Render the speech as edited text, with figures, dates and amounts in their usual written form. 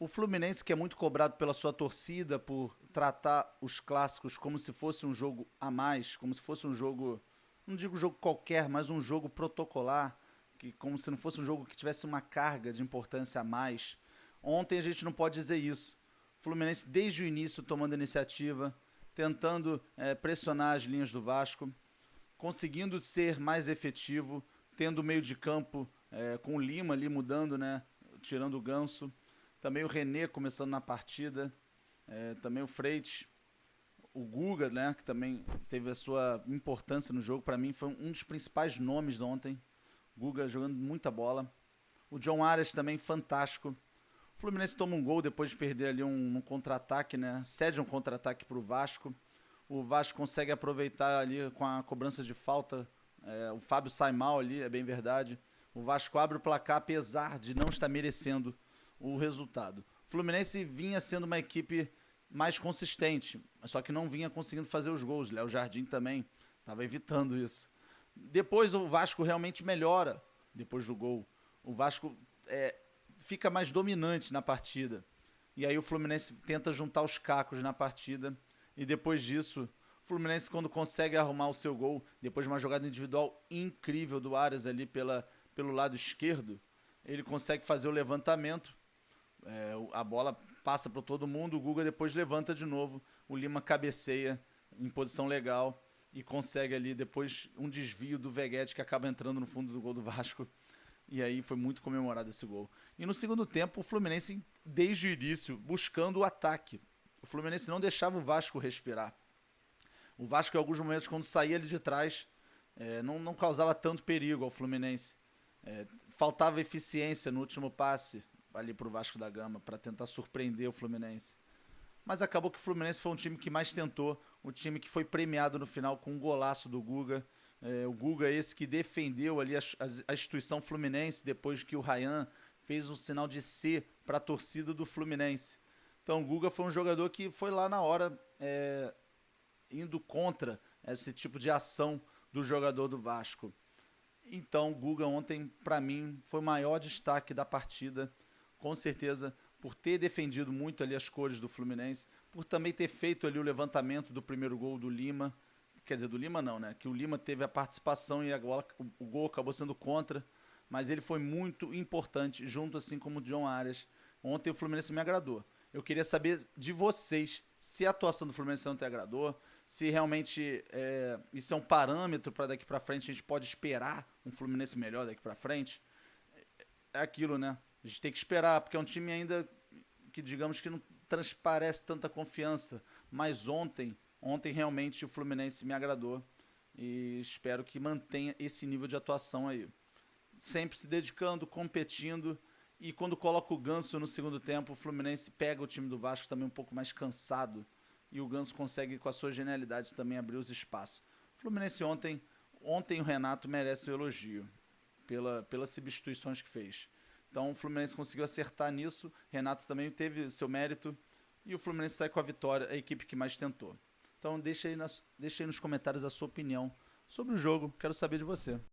O Fluminense, que é muito cobrado pela sua torcida por tratar os clássicos como se fosse um jogo a mais, como se fosse um jogo, não digo jogo qualquer, mas um jogo protocolar, que como se não fosse um jogo que tivesse uma carga de importância a mais. Ontem a gente não pode dizer isso. O Fluminense desde o início tomando iniciativa, tentando pressionar as linhas do Vasco, conseguindo ser mais efetivo, tendo o meio de campo com o Lima ali mudando, né, tirando o Ganso. Também o René começando na partida. Também o Freitas. O Guga, né, que também teve a sua importância no jogo. Para mim foi um dos principais nomes ontem. Guga jogando muita bola. O John Arias também fantástico. O Fluminense toma um gol depois de perder ali um contra-ataque, né? Cede um contra-ataque para o Vasco. O Vasco consegue aproveitar ali com a cobrança de falta. O Fábio sai mal ali, é bem verdade. O Vasco abre o placar apesar de não estar merecendo o resultado. O Fluminense vinha sendo uma equipe mais consistente, só que não vinha conseguindo fazer os gols. Léo Jardim também estava evitando isso. Depois o Vasco realmente melhora depois do gol. O Vasco fica mais dominante na partida. E aí o Fluminense tenta juntar os cacos na partida. E depois disso, o Fluminense, quando consegue arrumar o seu gol, depois de uma jogada individual incrível do Arias ali pelo lado esquerdo, ele consegue fazer o levantamento. A bola passa para todo mundo, o Guga depois levanta de novo, o Lima cabeceia em posição legal e consegue ali depois um desvio do Veguete que acaba entrando no fundo do gol do Vasco. E aí foi muito comemorado esse gol. E no segundo tempo, o Fluminense, desde o início, buscando o ataque. O Fluminense não deixava o Vasco respirar. O Vasco, em alguns momentos, quando saía ali de trás, não causava tanto perigo ao Fluminense. Faltava eficiência no último passe ali pro Vasco da Gama para tentar surpreender o Fluminense. Mas acabou que o Fluminense foi um time que mais tentou, um time que foi premiado no final com um golaço do Guga. O Guga esse que defendeu ali a instituição Fluminense depois que o Ryan fez um sinal de C para a torcida do Fluminense. Então o Guga foi um jogador que foi lá na hora indo contra esse tipo de ação do jogador do Vasco. Então o Guga ontem, para mim, foi o maior destaque da partida, com certeza, por ter defendido muito ali as cores do Fluminense, por também ter feito ali o levantamento do primeiro gol do Lima. Quer dizer, do Lima não, né? Que o Lima teve a participação e agora o gol acabou sendo contra, mas ele foi muito importante, junto assim como o John Arias. Ontem o Fluminense me agradou. Eu queria saber de vocês se a atuação do Fluminense não te agradou, se realmente isso é um parâmetro para daqui para frente a gente pode esperar um Fluminense melhor daqui para frente. É aquilo, né? A gente tem que esperar, porque é um time ainda que, digamos que não transparece tanta confiança. Mas ontem realmente o Fluminense me agradou e espero que mantenha esse nível de atuação aí. Sempre se dedicando, competindo. E quando coloca o Ganso no segundo tempo, o Fluminense pega o time do Vasco também um pouco mais cansado. E o Ganso consegue, com a sua genialidade, também abrir os espaços. O Fluminense ontem o Renato merece o elogio pelas substituições que fez. Então o Fluminense conseguiu acertar nisso, Renato também teve seu mérito e o Fluminense sai com a vitória, a equipe que mais tentou. Então deixa aí nos comentários a sua opinião sobre o jogo, quero saber de você.